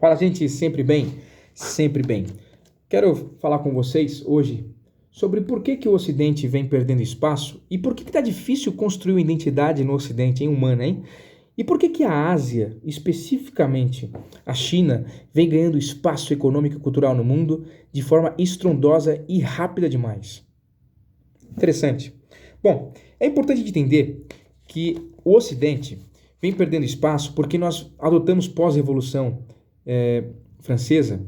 Fala, gente, sempre bem? Sempre bem. Quero falar com vocês hoje sobre por que o Ocidente vem perdendo espaço e por que está difícil construir uma identidade no Ocidente, humana, hein? E por que a Ásia, especificamente a China, vem ganhando espaço econômico e cultural no mundo de forma estrondosa e rápida demais? Interessante. Bom, é importante entender que o Ocidente vem perdendo espaço porque nós adotamos pós-revolução francesa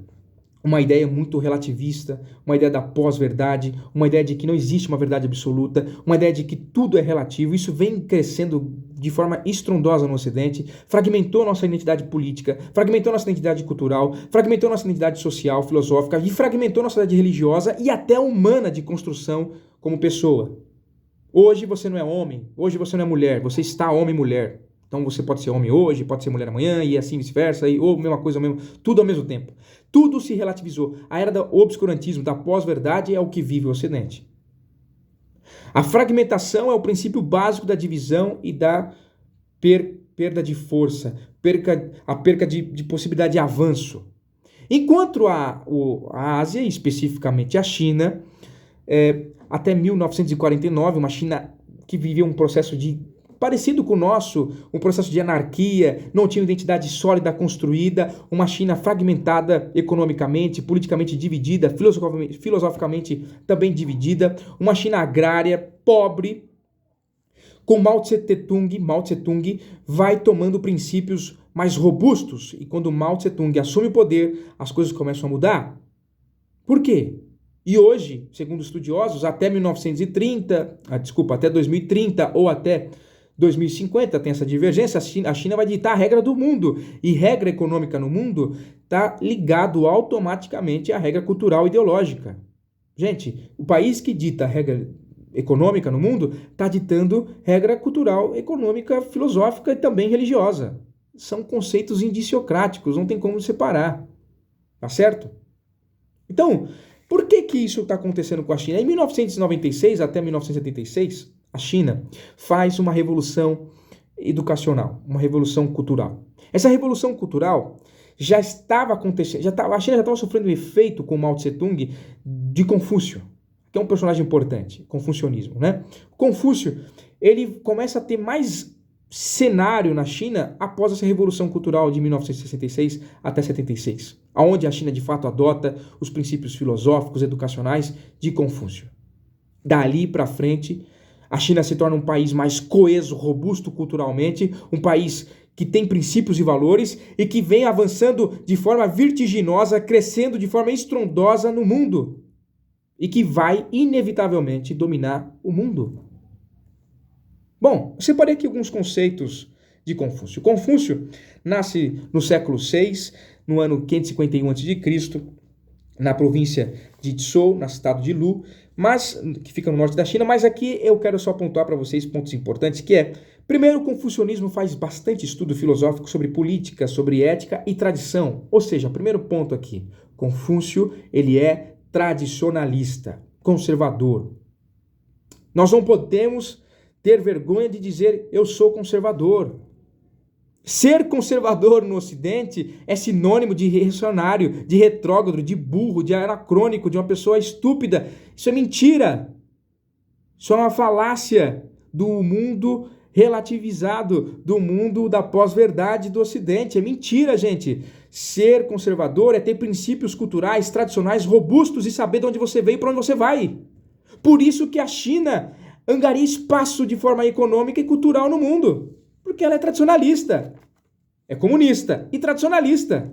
uma ideia muito relativista, uma ideia da pós-verdade, uma ideia de que não existe uma verdade absoluta, uma ideia de que tudo é relativo. Isso vem crescendo de forma estrondosa no Ocidente, fragmentou nossa identidade política, fragmentou nossa identidade cultural, fragmentou nossa identidade social, filosófica e fragmentou nossa identidade religiosa e até humana de construção como pessoa. Hoje você não é homem, hoje você não é mulher, você está homem e mulher. Então você pode ser homem hoje, pode ser mulher amanhã e assim vice-versa, ou mesma coisa, tudo ao mesmo tempo. Tudo se relativizou. A era do obscurantismo, da pós-verdade é o que vive o Ocidente. A fragmentação é o princípio básico da divisão e da perda de força, a perca de possibilidade de avanço. Enquanto a Ásia, especificamente a China, até 1949, uma China que vivia um processo parecido com o nosso, um processo de anarquia, não tinha uma identidade sólida construída, uma China fragmentada economicamente, politicamente dividida, filosoficamente também dividida, uma China agrária, pobre, com Mao Tse-tung vai tomando princípios mais robustos, e quando Mao Tse-tung assume o poder, as coisas começam a mudar. Por quê? E hoje, segundo estudiosos, até 2030 ou até 2050 tem essa divergência, a China vai ditar a regra do mundo, e regra econômica no mundo está ligado automaticamente à regra cultural e ideológica. Gente, o país que dita a regra econômica no mundo está ditando regra cultural, econômica, filosófica e também religiosa. São conceitos indiciocráticos, não tem como separar. Tá certo? Então, por que isso está acontecendo com a China? Em 1996 até 1976, a China faz uma revolução educacional, uma revolução cultural. Essa revolução cultural já estava acontecendo, a China já estava sofrendo o efeito com Mao Tse-tung de Confúcio, que é um personagem importante, confucionismo, né? Confúcio, ele começa a ter mais cenário na China após essa revolução cultural de 1966 até 76, onde a China de fato adota os princípios filosóficos, educacionais de Confúcio. Dali para frente, a China se torna um país mais coeso, robusto culturalmente, um país que tem princípios e valores e que vem avançando de forma vertiginosa, crescendo de forma estrondosa no mundo e que vai inevitavelmente dominar o mundo. Bom, eu separei aqui alguns conceitos de Confúcio. Confúcio nasce no século VI, no ano 551 a.C., na província de Zhou, no estado de Lu, que fica no norte da China, mas aqui eu quero só apontar para vocês pontos importantes, que é, primeiro, o confucionismo faz bastante estudo filosófico sobre política, sobre ética e tradição. Ou seja, primeiro ponto aqui, Confúcio, ele é tradicionalista, conservador. Nós não podemos ter vergonha de dizer eu sou conservador. Ser conservador no Ocidente é sinônimo de reacionário, de retrógrado, de burro, de anacrônico, de uma pessoa estúpida. Isso é mentira. Isso é uma falácia do mundo relativizado, do mundo da pós-verdade do Ocidente. É mentira, gente. Ser conservador é ter princípios culturais, tradicionais, robustos e saber de onde você veio e para onde você vai. Por isso que a China angaria espaço de forma econômica e cultural no mundo. Porque ela é tradicionalista, é comunista e tradicionalista.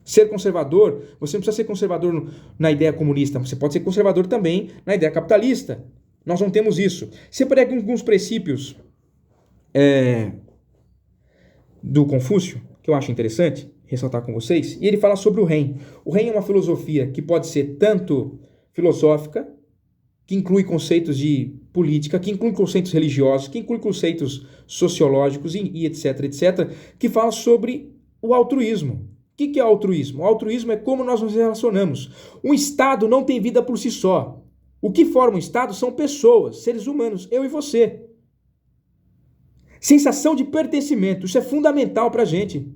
Ser conservador, você não precisa ser conservador na ideia comunista, você pode ser conservador também na ideia capitalista. Nós não temos isso. Separei aqui alguns princípios do Confúcio, que eu acho interessante ressaltar com vocês, e ele fala sobre o Ren. O Ren é uma filosofia que pode ser tanto filosófica, que inclui conceitos de política, que inclui conceitos religiosos, que inclui conceitos sociológicos e etc, que fala sobre o altruísmo. O que é altruísmo? O altruísmo é como nós nos relacionamos. Um Estado não tem vida por si só. O que forma um Estado são pessoas, seres humanos, eu e você. Sensação de pertencimento, isso é fundamental para a gente.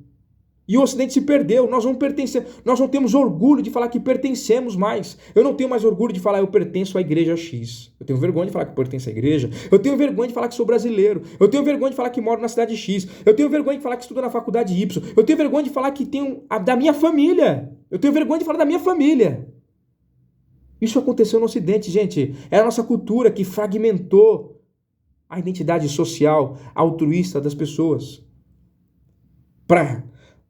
E o Ocidente se perdeu, nós não pertencemos, nós não temos orgulho de falar que pertencemos mais. Eu não tenho mais orgulho de falar eu pertenço à igreja X. Eu tenho vergonha de falar que pertenço à igreja. Eu tenho vergonha de falar que sou brasileiro. Eu tenho vergonha de falar que moro na cidade X. Eu tenho vergonha de falar que estudo na faculdade Y. Eu tenho vergonha de falar que tenho da minha família. Eu tenho vergonha de falar da minha família. Isso aconteceu no Ocidente, gente. É a nossa cultura que fragmentou a identidade social altruísta das pessoas.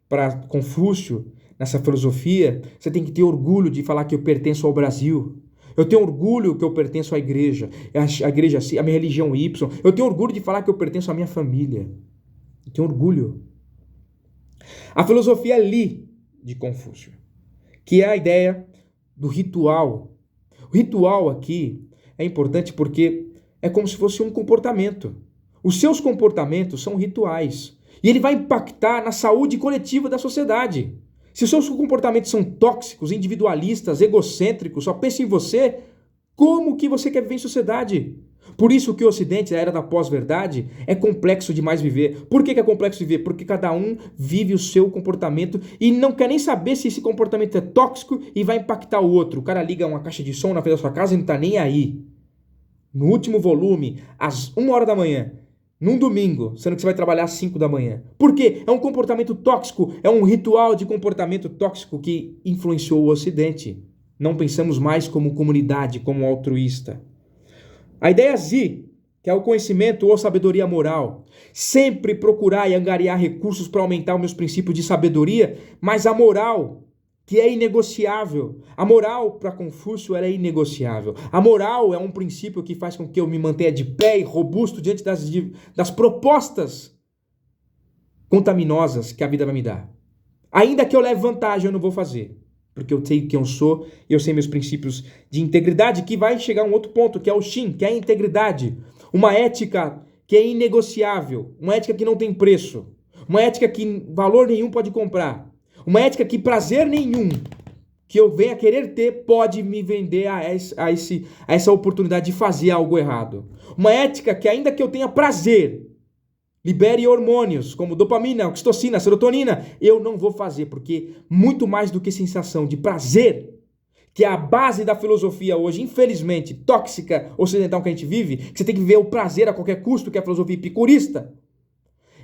Para Confúcio, nessa filosofia, você tem que ter orgulho de falar que eu pertenço ao Brasil. Eu tenho orgulho que eu pertenço à igreja a minha religião Y. Eu tenho orgulho de falar que eu pertenço à minha família. Eu tenho orgulho. A filosofia Li de Confúcio, que é a ideia do ritual. O ritual aqui é importante porque é como se fosse um comportamento. Os seus comportamentos são rituais. E ele vai impactar na saúde coletiva da sociedade. Se os seus comportamentos são tóxicos, individualistas, egocêntricos, só pensa em você, como que você quer viver em sociedade? Por isso que o Ocidente, a era da pós-verdade, é complexo demais viver. Por que é complexo viver? Porque cada um vive o seu comportamento e não quer nem saber se esse comportamento é tóxico e vai impactar o outro. O cara liga uma caixa de som na frente da sua casa e não está nem aí. No último volume, às 1 hora da manhã, num domingo, sendo que você vai trabalhar às 5 da manhã. Por quê? É um comportamento tóxico, é um ritual de comportamento tóxico que influenciou o Ocidente. Não pensamos mais como comunidade, como altruísta. A ideia Z, que é o conhecimento ou sabedoria moral. Sempre procurar e angariar recursos para aumentar os meus princípios de sabedoria, mas a moral, que é inegociável. A moral, para Confúcio, ela é inegociável. A moral é um princípio que faz com que eu me mantenha de pé e robusto diante das propostas contaminosas que a vida vai me dar. Ainda que eu leve vantagem, eu não vou fazer. Porque eu sei quem eu sou, eu sei meus princípios de integridade, que vai chegar a um outro ponto, que é o Shin, que é a integridade. Uma ética que é inegociável. Uma ética que não tem preço. Uma ética que valor nenhum pode comprar. Uma ética que prazer nenhum que eu venha querer ter pode me vender a essa oportunidade de fazer algo errado. Uma ética que ainda que eu tenha prazer, libere hormônios como dopamina, oxitocina, serotonina, eu não vou fazer, porque muito mais do que sensação de prazer, que é a base da filosofia hoje, infelizmente, tóxica, ocidental que a gente vive, que você tem que viver o prazer a qualquer custo, que é a filosofia epicurista,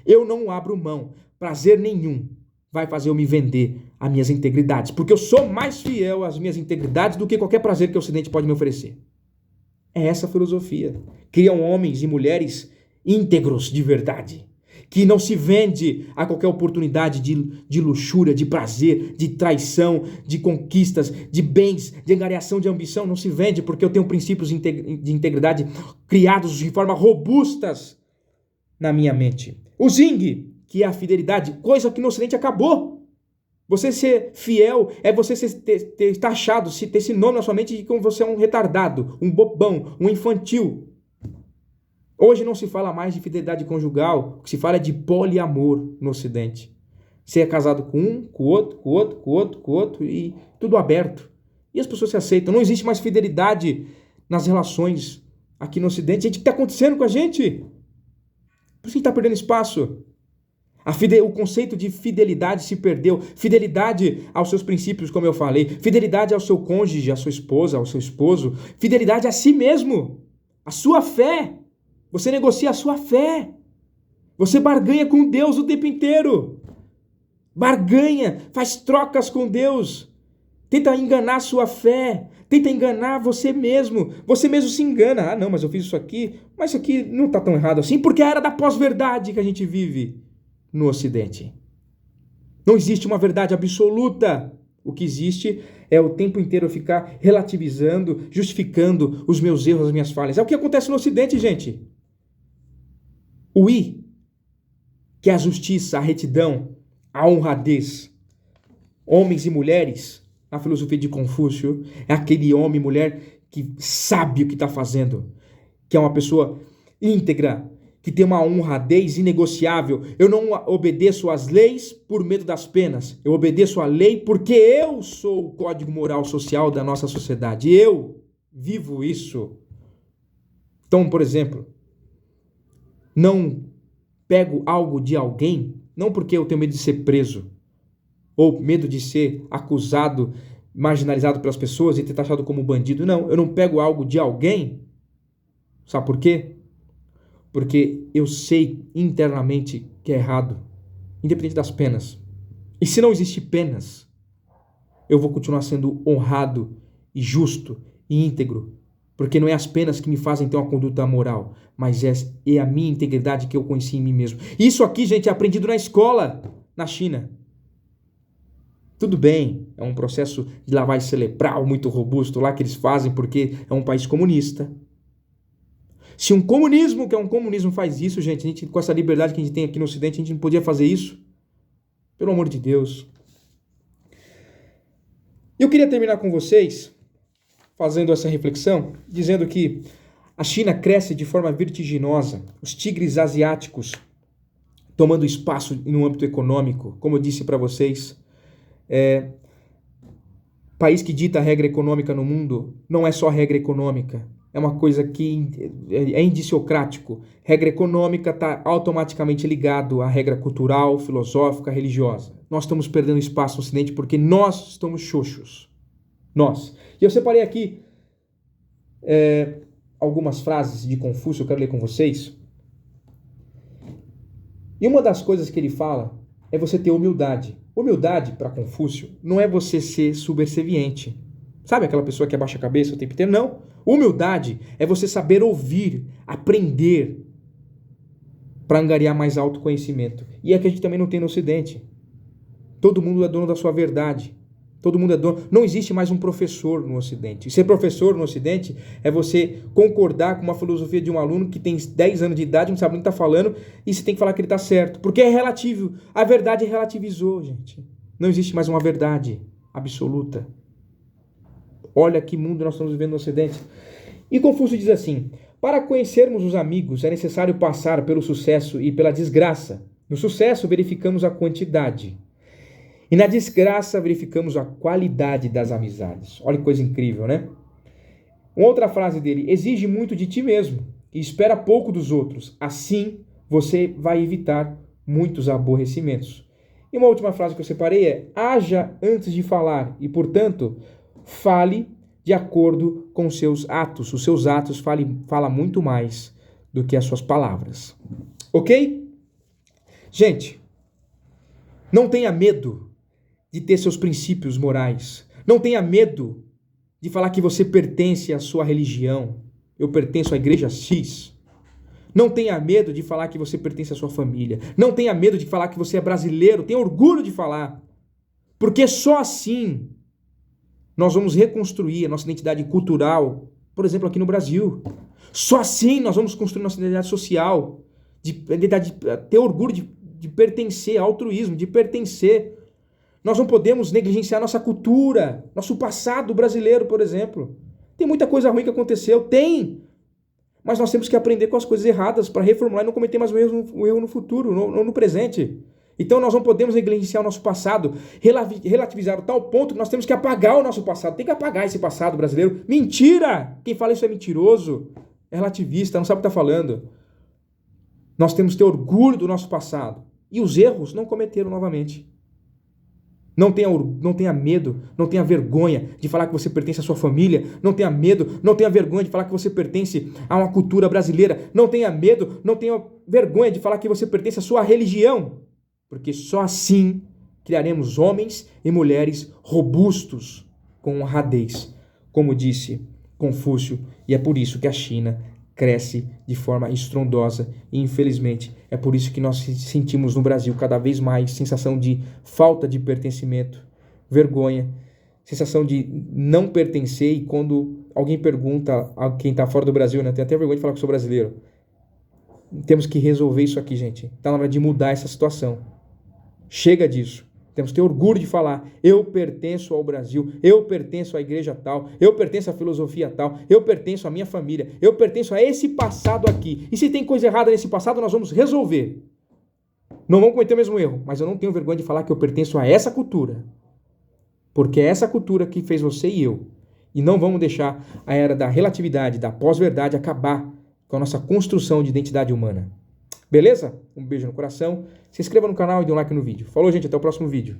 eu não abro mão, prazer nenhum vai fazer eu me vender as minhas integridades, porque eu sou mais fiel às minhas integridades do que qualquer prazer que o Ocidente pode me oferecer. É essa a filosofia. Criam homens e mulheres íntegros de verdade, que não se vende a qualquer oportunidade de luxúria, de prazer, de traição, de conquistas, de bens, de angariação, de ambição. Não se vende porque eu tenho princípios de integridade criados de forma robustas na minha mente. O Zing, que é a fidelidade, coisa que no Ocidente acabou. Você ser fiel é você ter taxado, ter esse nome na sua mente de como você é um retardado, um bobão, um infantil. Hoje não se fala mais de fidelidade conjugal, o que se fala é de poliamor no Ocidente. Você é casado com um, com o outro, com o outro, com o outro, com o outro e tudo aberto. E as pessoas se aceitam. Não existe mais fidelidade nas relações aqui no Ocidente. Gente, o que está acontecendo com a gente? Por isso que a gente está perdendo espaço. O conceito de fidelidade se perdeu. Fidelidade aos seus princípios, como eu falei. Fidelidade ao seu cônjuge, à sua esposa, ao seu esposo. Fidelidade a si mesmo. A sua fé. Você negocia a sua fé. Você barganha com Deus o tempo inteiro. Barganha, faz trocas com Deus. Tenta enganar a sua fé. Tenta enganar você mesmo. Você mesmo se engana. Ah, não, mas eu fiz isso aqui. Mas isso aqui não está tão errado assim, porque é a era da pós-verdade que a gente vive no Ocidente. Não existe uma verdade absoluta. O que existe é o tempo inteiro eu ficar relativizando, justificando os meus erros, as minhas falhas. É o que acontece no Ocidente, gente. O I, que é a justiça, a retidão, a honradez. Homens e mulheres, na filosofia de Confúcio, é aquele homem e mulher que sabe o que está fazendo, que é uma pessoa íntegra, que tem uma honradez inegociável. Eu não obedeço às leis por medo das penas. Eu obedeço à lei porque eu sou o código moral social da nossa sociedade. Eu vivo isso. Então, por exemplo, não pego algo de alguém, não porque eu tenho medo de ser preso, ou medo de ser acusado, marginalizado pelas pessoas e ter taxado como bandido. Não, eu não pego algo de alguém. Sabe por quê? Porque eu sei internamente que é errado, independente das penas. E se não existe penas, eu vou continuar sendo honrado e justo e íntegro, porque não é as penas que me fazem ter uma conduta moral, mas é a minha integridade que eu conheci em mim mesmo. Isso aqui, gente, é aprendido na escola, na China. Tudo bem, é um processo de lavagem cerebral muito robusto lá que eles fazem porque é um país comunista. Se um comunismo, que é um comunismo, faz isso, gente, a gente com essa liberdade que a gente tem aqui no Ocidente, a gente não podia fazer isso? Pelo amor de Deus. Eu queria terminar com vocês, fazendo essa reflexão, dizendo que a China cresce de forma vertiginosa. Os tigres asiáticos tomando espaço no âmbito econômico, como eu disse para vocês. País que dita a regra econômica no mundo não é só regra econômica. É uma coisa que é indiciocrático. Regra econômica está automaticamente ligado à regra cultural, filosófica, religiosa. Nós estamos perdendo espaço no Ocidente porque nós estamos xoxos. Nós. E eu separei aqui algumas frases de Confúcio, eu quero ler com vocês. E uma das coisas que ele fala é você ter humildade. Humildade, para Confúcio, não é você ser subserviente. Sabe aquela pessoa que abaixa a cabeça o tempo inteiro? Não. Humildade é você saber ouvir, aprender, para angariar mais autoconhecimento. E é que a gente também não tem no Ocidente. Todo mundo é dono da sua verdade. Todo mundo é dono. Não existe mais um professor no Ocidente. E ser professor no Ocidente é você concordar com uma filosofia de um aluno que tem 10 anos de idade, não sabe nem o que está falando, e você tem que falar que ele está certo. Porque é relativo. A verdade relativizou, gente. Não existe mais uma verdade absoluta. Olha que mundo nós estamos vivendo no Ocidente. E Confúcio diz assim: para conhecermos os amigos é necessário passar pelo sucesso e pela desgraça. No sucesso verificamos a quantidade. E na desgraça verificamos a qualidade das amizades. Olha que coisa incrível, né? Uma outra frase dele: exige muito de ti mesmo e espera pouco dos outros. Assim você vai evitar muitos aborrecimentos. E uma última frase que eu separei é: haja antes de falar e, portanto, fale de acordo com seus atos. Os seus atos falam muito mais do que as suas palavras. Ok? Gente, não tenha medo de ter seus princípios morais. Não tenha medo de falar que você pertence à sua religião. Eu pertenço à igreja X. Não tenha medo de falar que você pertence à sua família. Não tenha medo de falar que você é brasileiro. Tenha orgulho de falar. Porque só assim nós vamos reconstruir a nossa identidade cultural, por exemplo, aqui no Brasil. Só assim nós vamos construir nossa identidade social, de ter orgulho de pertencer, altruísmo, de pertencer. Nós não podemos negligenciar nossa cultura, nosso passado brasileiro, por exemplo. Tem muita coisa ruim que aconteceu, tem. Mas nós temos que aprender com as coisas erradas para reformular e não cometer mais um erro no futuro, no presente. Então nós não podemos negligenciar o nosso passado, relativizar a tal ponto que nós temos que apagar o nosso passado. Tem que apagar esse passado brasileiro. Mentira! Quem fala isso é mentiroso, é relativista, não sabe o que está falando. Nós temos que ter orgulho do nosso passado. E os erros não cometeram novamente. Não tenha medo, não tenha vergonha de falar que você pertence à sua família. Não tenha medo, não tenha vergonha de falar que você pertence a uma cultura brasileira. Não tenha medo, não tenha vergonha de falar que você pertence à sua religião. Porque só assim criaremos homens e mulheres robustos com honradez, como disse Confúcio. E é por isso que a China cresce de forma estrondosa e, infelizmente, é por isso que nós sentimos no Brasil cada vez mais sensação de falta de pertencimento, vergonha, sensação de não pertencer. E quando alguém pergunta a quem está fora do Brasil, né, tem até vergonha de falar que sou brasileiro. Temos que resolver isso aqui, gente. Está na hora de mudar essa situação. Chega disso. Temos que ter orgulho de falar: eu pertenço ao Brasil, eu pertenço à igreja tal, eu pertenço à filosofia tal, eu pertenço à minha família, eu pertenço a esse passado aqui. E se tem coisa errada nesse passado, nós vamos resolver. Não vamos cometer o mesmo erro, mas eu não tenho vergonha de falar que eu pertenço a essa cultura. Porque é essa cultura que fez você e eu. E não vamos deixar a era da relatividade, da pós-verdade acabar com a nossa construção de identidade humana. Beleza? Um beijo no coração. Se inscreva no canal e dê um like no vídeo. Falou, gente. Até o próximo vídeo.